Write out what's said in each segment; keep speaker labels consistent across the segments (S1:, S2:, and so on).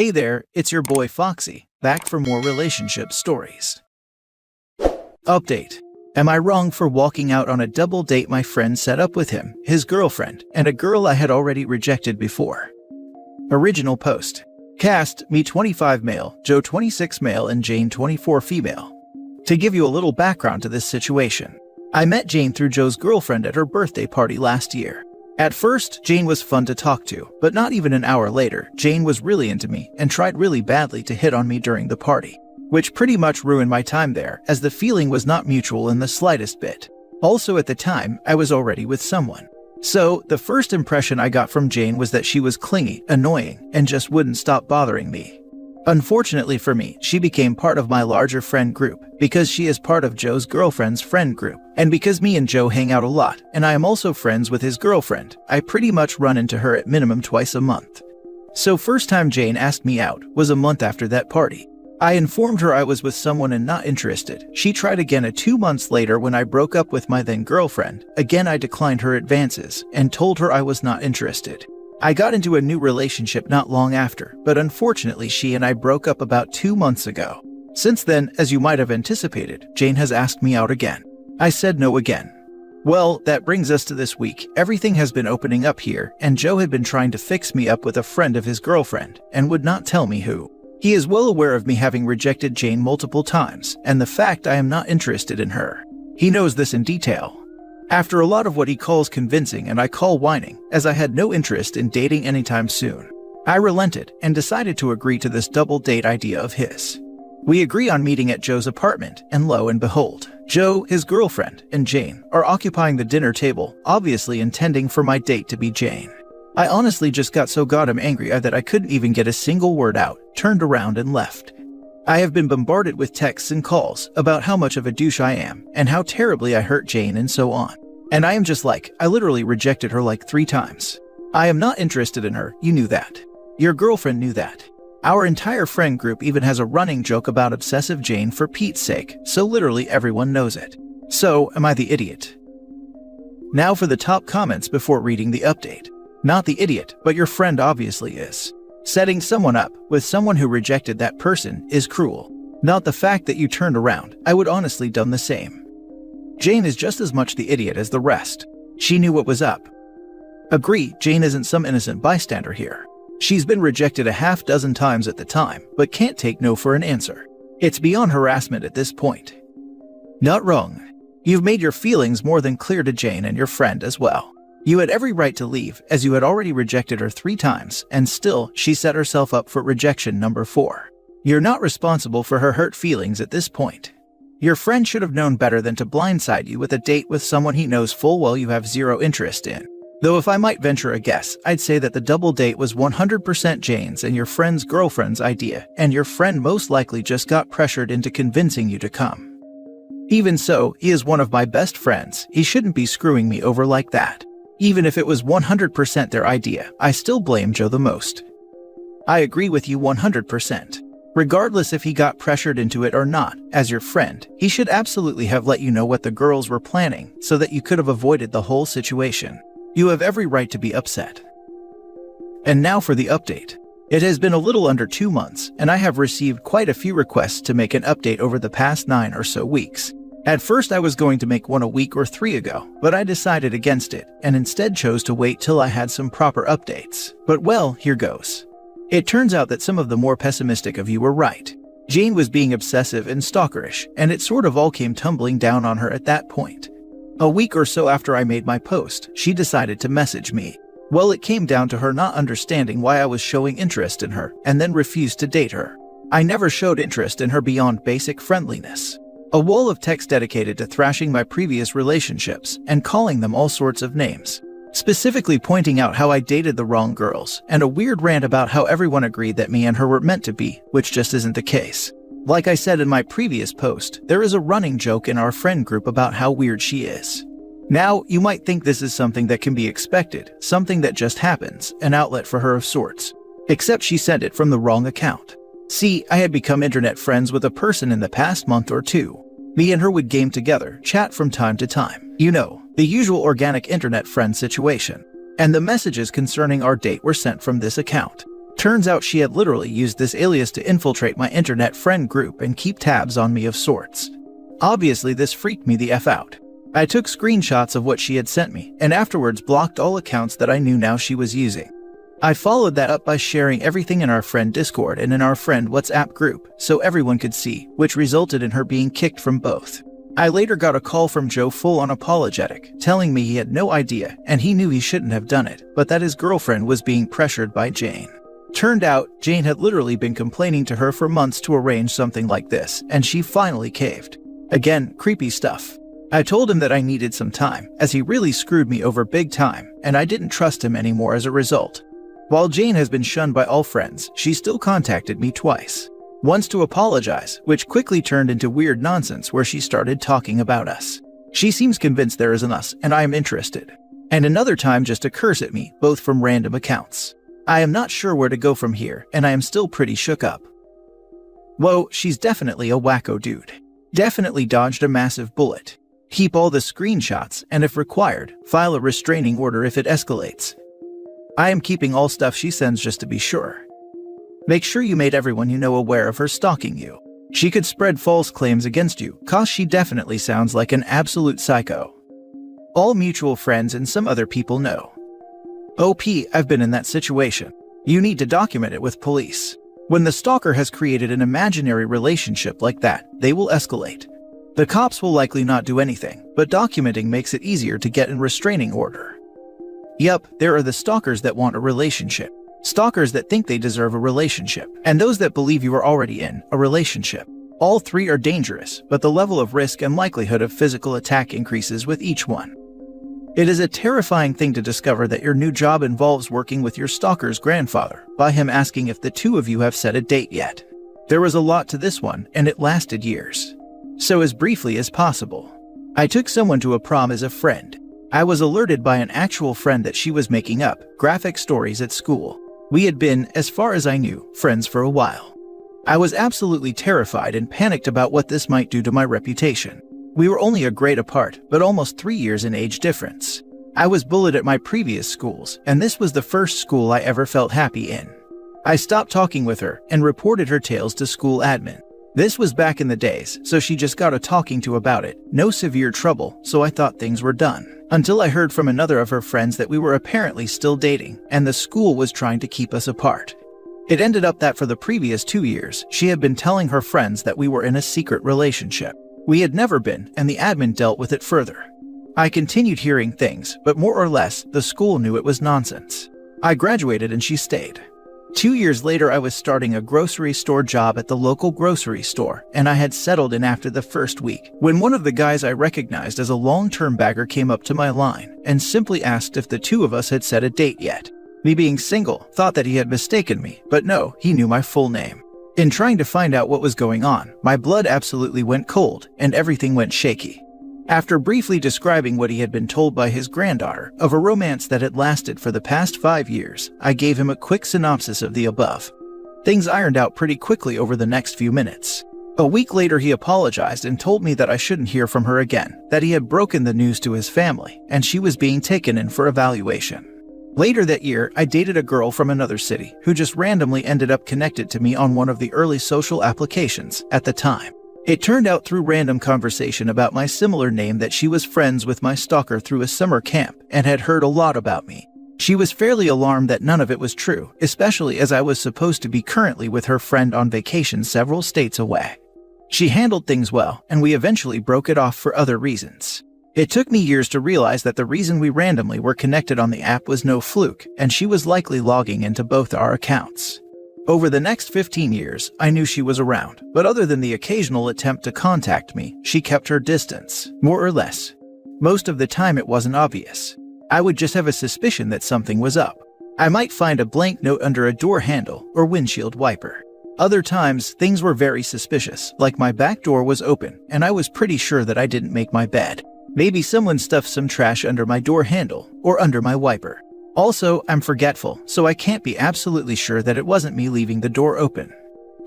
S1: Hey there, it's your boy Foxy, back for more relationship stories. Update. Am I wrong for walking out on a double date my friend set up with him, his girlfriend, and a girl I had already rejected before? Original post. Cast, me 25 male, Joe 26 male, and Jane 24 female. To give you a little background to this situation, I met Jane through Joe's girlfriend at her birthday party last year. At first, Jane was fun to talk to, but not even an hour later, Jane was really into me and tried really badly to hit on me during the party, which pretty much ruined my time there, as the feeling was not mutual in the slightest bit. Also at the time, I was already with someone. So, the first impression I got from Jane was that she was clingy, annoying, and just wouldn't stop bothering me. Unfortunately for me, she became part of my larger friend group, because she is part of Joe's girlfriend's friend group, and because me and Joe hang out a lot, and I am also friends with his girlfriend, I pretty much run into her at minimum twice a month. So first time Jane asked me out was a month after that party. I informed her I was with someone and not interested. She tried again 2 months later when I broke up with my then girlfriend. Again I declined her advances, and told her I was not interested. I got into a new relationship not long after, but unfortunately she and I broke up about 2 months ago. Since then, as you might have anticipated, Jane has asked me out again. I said no again. Well, that brings us to this week. Everything has been opening up here, and Joe had been trying to fix me up with a friend of his girlfriend, and would not tell me who. He is well aware of me having rejected Jane multiple times, and the fact I am not interested in her. He knows this in detail. After a lot of what he calls convincing and I call whining, as I had no interest in dating anytime soon, I relented and decided to agree to this double date idea of his. We agree on meeting at Joe's apartment, and lo and behold, Joe, his girlfriend, and Jane are occupying the dinner table, obviously intending for my date to be Jane. I honestly just got so goddamn angry that I couldn't even get a single word out, turned around and left. I have been bombarded with texts and calls about how much of a douche I am, and how terribly I hurt Jane and so on. And I am just like, I literally rejected her like 3 times. I am not interested in her, you knew that. Your girlfriend knew that. Our entire friend group even has a running joke about obsessive Jane for Pete's sake, so literally everyone knows it. So, am I the idiot? Now for the top comments before reading the update. Not the idiot, but your friend obviously is. Setting someone up with someone who rejected that person is cruel. Not the fact that you turned around, I would honestly done the same. Jane is just as much the idiot as the rest. She knew what was up. Agree, Jane isn't some innocent bystander here. She's been rejected a half dozen times at the time, but can't take no for an answer. It's beyond harassment at this point. Not wrong. You've made your feelings more than clear to Jane and your friend as well. You had every right to leave, as you had already rejected her 3 times, and still, she set herself up for rejection number 4. You're not responsible for her hurt feelings at this point. Your friend should have known better than to blindside you with a date with someone he knows full well you have zero interest in. Though if I might venture a guess, I'd say that the double date was 100% Jane's and your friend's girlfriend's idea, and your friend most likely just got pressured into convincing you to come. Even so, he is one of my best friends. He shouldn't be screwing me over like that. Even if it was 100% their idea, I still blame Joe the most. I agree with you 100%. Regardless if he got pressured into it or not, as your friend, he should absolutely have let you know what the girls were planning so that you could have avoided the whole situation. You have every right to be upset. And now for the update. It has been a little under 2 months, and I have received quite a few requests to make an update over the past 9 or so weeks. At first I was going to make one a week or 3 ago, but I decided against it, and instead chose to wait till I had some proper updates. But well, here goes. It turns out that some of the more pessimistic of you were right. Jane was being obsessive and stalkerish, and it sort of all came tumbling down on her at that point. A week or so after I made my post, she decided to message me. Well, it came down to her not understanding why I was showing interest in her, and then refused to date her. I never showed interest in her beyond basic friendliness. A wall of text dedicated to thrashing my previous relationships and calling them all sorts of names. Specifically pointing out how I dated the wrong girls, and a weird rant about how everyone agreed that me and her were meant to be, which just isn't the case. Like I said in my previous post, there is a running joke in our friend group about how weird she is. Now, you might think this is something that can be expected, something that just happens, an outlet for her of sorts. Except she sent it from the wrong account. See, I had become internet friends with a person in the past month or 2. Me and her would game together, chat from time to time. You know, the usual organic internet friend situation. And the messages concerning our date were sent from this account. Turns out she had literally used this alias to infiltrate my internet friend group and keep tabs on me of sorts. Obviously, this freaked me the F out. I took screenshots of what she had sent me, and afterwards blocked all accounts that I knew now she was using. I followed that up by sharing everything in our friend Discord and in our friend WhatsApp group, so everyone could see, which resulted in her being kicked from both. I later got a call from Joe full-on apologetic, telling me he had no idea and he knew he shouldn't have done it, but that his girlfriend was being pressured by Jane. Turned out, Jane had literally been complaining to her for months to arrange something like this, and she finally caved. Again, creepy stuff. I told him that I needed some time, as he really screwed me over big time, and I didn't trust him anymore as a result. While Jane has been shunned by all friends, she still contacted me twice. Once to apologize, which quickly turned into weird nonsense where she started talking about us. She seems convinced there is an us, and I am interested. And another time just to curse at me, both from random accounts. I am not sure where to go from here, and I am still pretty shook up. Whoa, she's definitely a wacko dude. Definitely dodged a massive bullet. Keep all the screenshots, and if required, file a restraining order if it escalates. I am keeping all stuff she sends just to be sure. Make sure you made everyone you know aware of her stalking you. She could spread false claims against you, cause she definitely sounds like an absolute psycho. All mutual friends and some other people know. OP, I've been in that situation. You need to document it with police. When the stalker has created an imaginary relationship like that, they will escalate. The cops will likely not do anything, but documenting makes it easier to get a restraining order. Yup, there are the stalkers that want a relationship, stalkers that think they deserve a relationship, and those that believe you are already in a relationship. All three are dangerous, but the level of risk and likelihood of physical attack increases with each one. It is a terrifying thing to discover that your new job involves working with your stalker's grandfather, by him asking if the two of you have set a date yet. There was a lot to this one, and it lasted years. So as briefly as possible, I took someone to a prom as a friend. I was alerted by an actual friend that she was making up graphic stories at school. We had been, as far as I knew, friends for a while. I was absolutely terrified and panicked about what this might do to my reputation. We were only a grade apart, but almost 3 years in age difference. I was bullied at my previous schools, and this was the first school I ever felt happy in. I stopped talking with her and reported her tales to school admin. This was back in the days, so she just got a talking to about it. No severe trouble, so I thought things were done. Until I heard from another of her friends that we were apparently still dating, and the school was trying to keep us apart. It ended up that for the previous 2 years, she had been telling her friends that we were in a secret relationship. We had never been, and the admin dealt with it further. I continued hearing things, but more or less, the school knew it was nonsense. I graduated and she stayed. 2 years later, I was starting a grocery store job at the local grocery store, and I had settled in after the first week, when one of the guys I recognized as a long-term bagger came up to my line and simply asked if the two of us had set a date yet. Me being single, thought that he had mistaken me, but no, he knew my full name. In trying to find out what was going on, my blood absolutely went cold, and everything went shaky. After briefly describing what he had been told by his granddaughter of a romance that had lasted for the past 5 years, I gave him a quick synopsis of the above. Things ironed out pretty quickly over the next few minutes. A week later, he apologized and told me that I shouldn't hear from her again, that he had broken the news to his family, and she was being taken in for evaluation. Later that year, I dated a girl from another city who just randomly ended up connected to me on one of the early social applications at the time. It turned out through random conversation about my similar name that she was friends with my stalker through a summer camp and had heard a lot about me. She was fairly alarmed that none of it was true, especially as I was supposed to be currently with her friend on vacation several states away. She handled things well, and we eventually broke it off for other reasons. It took me years to realize that the reason we randomly were connected on the app was no fluke, and she was likely logging into both our accounts. Over the next 15 years, I knew she was around, but other than the occasional attempt to contact me, she kept her distance, more or less. Most of the time it wasn't obvious. I would just have a suspicion that something was up. I might find a blank note under a door handle or windshield wiper. Other times, things were very suspicious, like my back door was open, and I was pretty sure that I didn't make my bed. Maybe someone stuffed some trash under my door handle or under my wiper. Also, I'm forgetful, so I can't be absolutely sure that it wasn't me leaving the door open.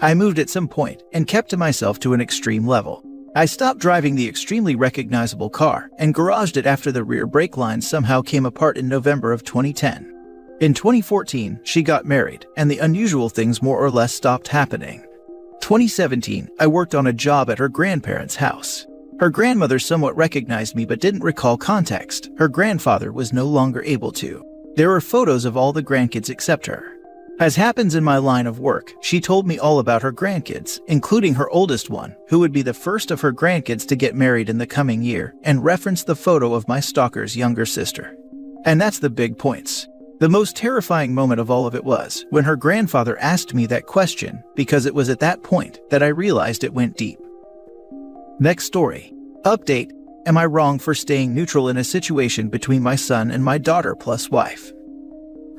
S1: I moved at some point and kept to myself to an extreme level. I stopped driving the extremely recognizable car and garaged it after the rear brake lines somehow came apart in November of 2010. In 2014, she got married, and the unusual things more or less stopped happening. 2017, I worked on a job at her grandparents' house. Her grandmother somewhat recognized me but didn't recall context. Her grandfather was no longer able to. There were photos of all the grandkids except her. As happens in my line of work, she told me all about her grandkids, including her oldest one, who would be the first of her grandkids to get married in the coming year, and referenced the photo of my stalker's younger sister. And that's the big points. The most terrifying moment of all of it was when her grandfather asked me that question, because it was at that point that I realized it went deep. Next story. Update. Am I wrong for staying neutral in a situation between my son and my daughter plus wife?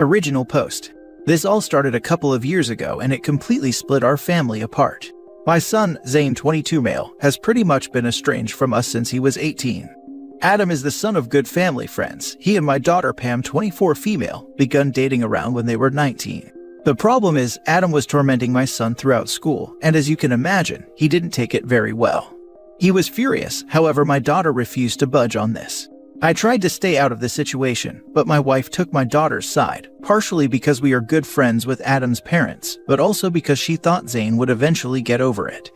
S1: Original post. This all started a couple of years ago and it completely split our family apart. My son, Zane 22 male, has pretty much been estranged from us since he was 18. Adam is the son of good family friends. He and my daughter Pam 24 female begun dating around when they were 19. The problem is Adam was tormenting my son throughout school, and as you can imagine, he didn't take it very well. He was furious, however my daughter refused to budge on this. I tried to stay out of the situation, but my wife took my daughter's side, partially because we are good friends with Adam's parents, but also because she thought Zane would eventually get over it.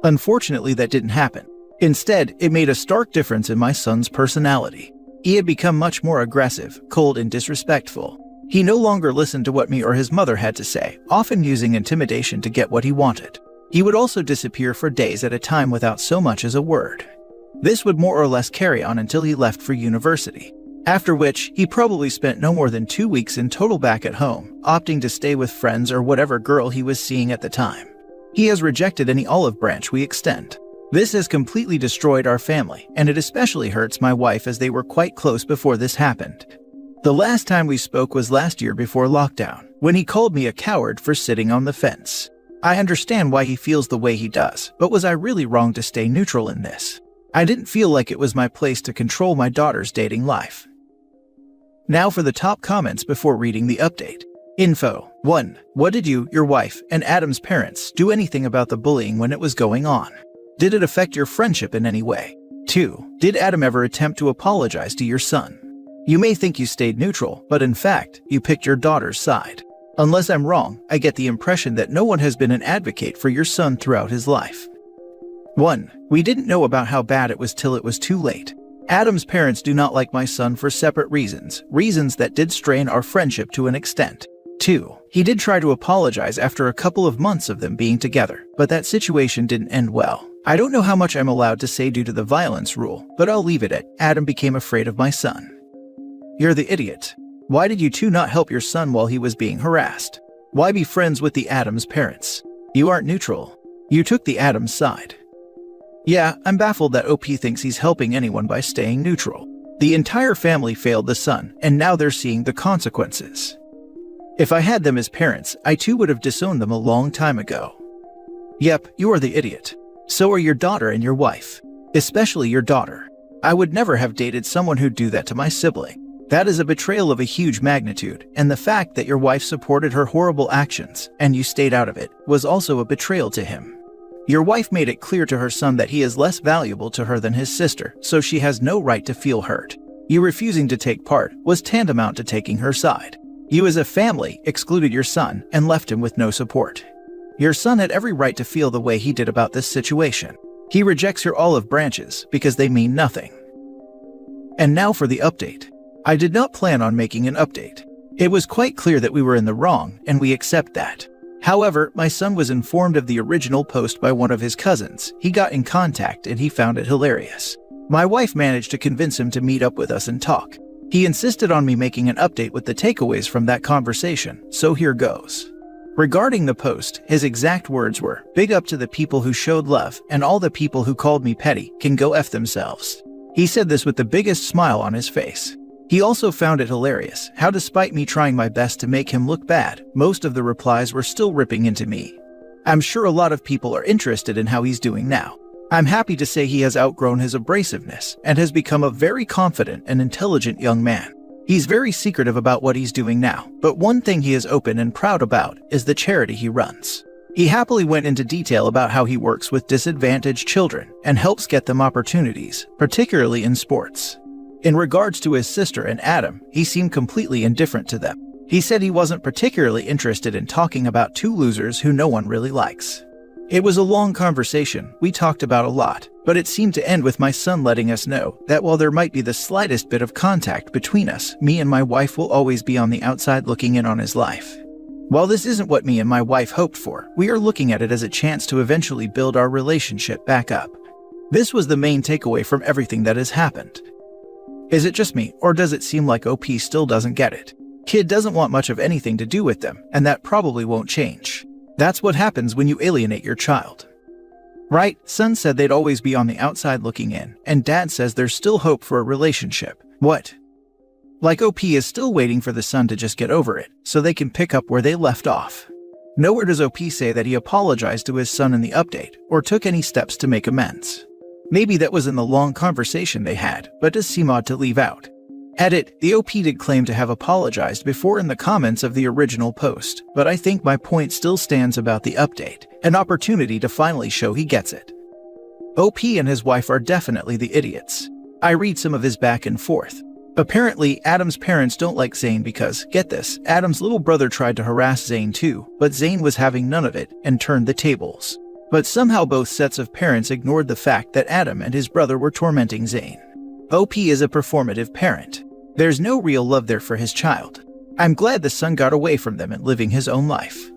S1: Unfortunately, that didn't happen. Instead, it made a stark difference in my son's personality. He had become much more aggressive, cold, and disrespectful. He no longer listened to what me or his mother had to say, often using intimidation to get what he wanted. He would also disappear for days at a time without so much as a word. This would more or less carry on until he left for university, after which he probably spent no more than 2 weeks in total back at home, opting to stay with friends or whatever girl he was seeing at the time. He has rejected any olive branch we extend. This has completely destroyed our family, and it especially hurts my wife as they were quite close before this happened. The last time we spoke was last year before lockdown, when he called me a coward for sitting on the fence. I understand why he feels the way he does, but was I really wrong to stay neutral in this? I didn't feel like it was my place to control my daughter's dating life. Now for the top comments before reading the update. Info. 1. What did you, your wife, and Adam's parents do anything about the bullying when it was going on? Did it affect your friendship in any way? 2. Did Adam ever attempt to apologize to your son? You may think you stayed neutral, but in fact, you picked your daughter's side. Unless I'm wrong, I get the impression that no one has been an advocate for your son throughout his life. 1. We didn't know about how bad it was till it was too late. Adam's parents do not like my son for separate reasons that did strain our friendship to an extent. 2. He did try to apologize after a couple of months of them being together, but that situation didn't end well. I don't know how much I'm allowed to say due to the violence rule, but I'll leave it at Adam became afraid of my son. You're the idiot. Why did you two not help your son while he was being harassed? Why be friends with the Adams parents? You aren't neutral. You took the Adams side. Yeah, I'm baffled that OP thinks he's helping anyone by staying neutral. The entire family failed the son, and now they're seeing the consequences. If I had them as parents, I too would have disowned them a long time ago. Yep, you are the idiot. So are your daughter and your wife. Especially your daughter. I would never have dated someone who'd do that to my sibling. That is a betrayal of a huge magnitude, and the fact that your wife supported her horrible actions, and you stayed out of it, was also a betrayal to him. Your wife made it clear to her son that he is less valuable to her than his sister, so she has no right to feel hurt. You refusing to take part was tantamount to taking her side. You as a family excluded your son and left him with no support. Your son had every right to feel the way he did about this situation. He rejects your olive branches because they mean nothing. And now for the update. I did not plan on making an update. It was quite clear that we were in the wrong, and we accept that. However, my son was informed of the original post by one of his cousins. He got in contact and he found it hilarious. My wife managed to convince him to meet up with us and talk. He insisted on me making an update with the takeaways from that conversation, so here goes. Regarding the post, his exact words were, "Big up to the people who showed love, and all the people who called me petty can go F themselves." He said this with the biggest smile on his face. He also found it hilarious how despite me trying my best to make him look bad, most of the replies were still ripping into me. I'm sure a lot of people are interested in how he's doing now. I'm happy to say he has outgrown his abrasiveness and has become a very confident and intelligent young man. He's very secretive about what he's doing now, but one thing he is open and proud about is the charity he runs. He happily went into detail about how he works with disadvantaged children and helps get them opportunities, particularly in sports. In regards to his sister and Adam, he seemed completely indifferent to them. He said he wasn't particularly interested in talking about two losers who no one really likes. It was a long conversation, we talked about a lot, but it seemed to end with my son letting us know that while there might be the slightest bit of contact between us, me and my wife will always be on the outside looking in on his life. While this isn't what me and my wife hoped for, we are looking at it as a chance to eventually build our relationship back up. This was the main takeaway from everything that has happened. Is it just me, or does it seem like OP still doesn't get it? Kid doesn't want much of anything to do with them, and that probably won't change. That's what happens when you alienate your child. Right, son said they'd always be on the outside looking in, and dad says there's still hope for a relationship. What? Like OP is still waiting for the son to just get over it, so they can pick up where they left off. Nowhere does OP say that he apologized to his son in the update, or took any steps to make amends. Maybe that was in the long conversation they had, but does seem odd to leave out. Edit, the OP did claim to have apologized before in the comments of the original post, but I think my point still stands about the update, an opportunity to finally show he gets it. OP and his wife are definitely the idiots. I read some of his back and forth. Apparently, Adam's parents don't like Zane because, get this, Adam's little brother tried to harass Zane too, but Zane was having none of it and turned the tables. But somehow both sets of parents ignored the fact that Adam and his brother were tormenting Zane. OP is a performative parent. There's no real love there for his child. I'm glad the son got away from them and living his own life.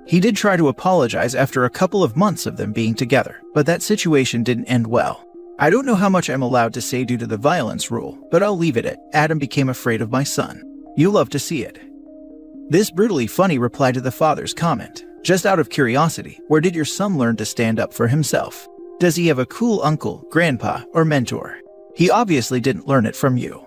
S1: He did try to apologize after a couple of months of them being together, but that situation didn't end well. I don't know how much I'm allowed to say due to the violence rule, but I'll leave it at Adam became afraid of my son. You love to see it. This brutally funny reply to the father's comment. Just out of curiosity, where did your son learn to stand up for himself? Does he have a cool uncle, grandpa, or mentor? He obviously didn't learn it from you.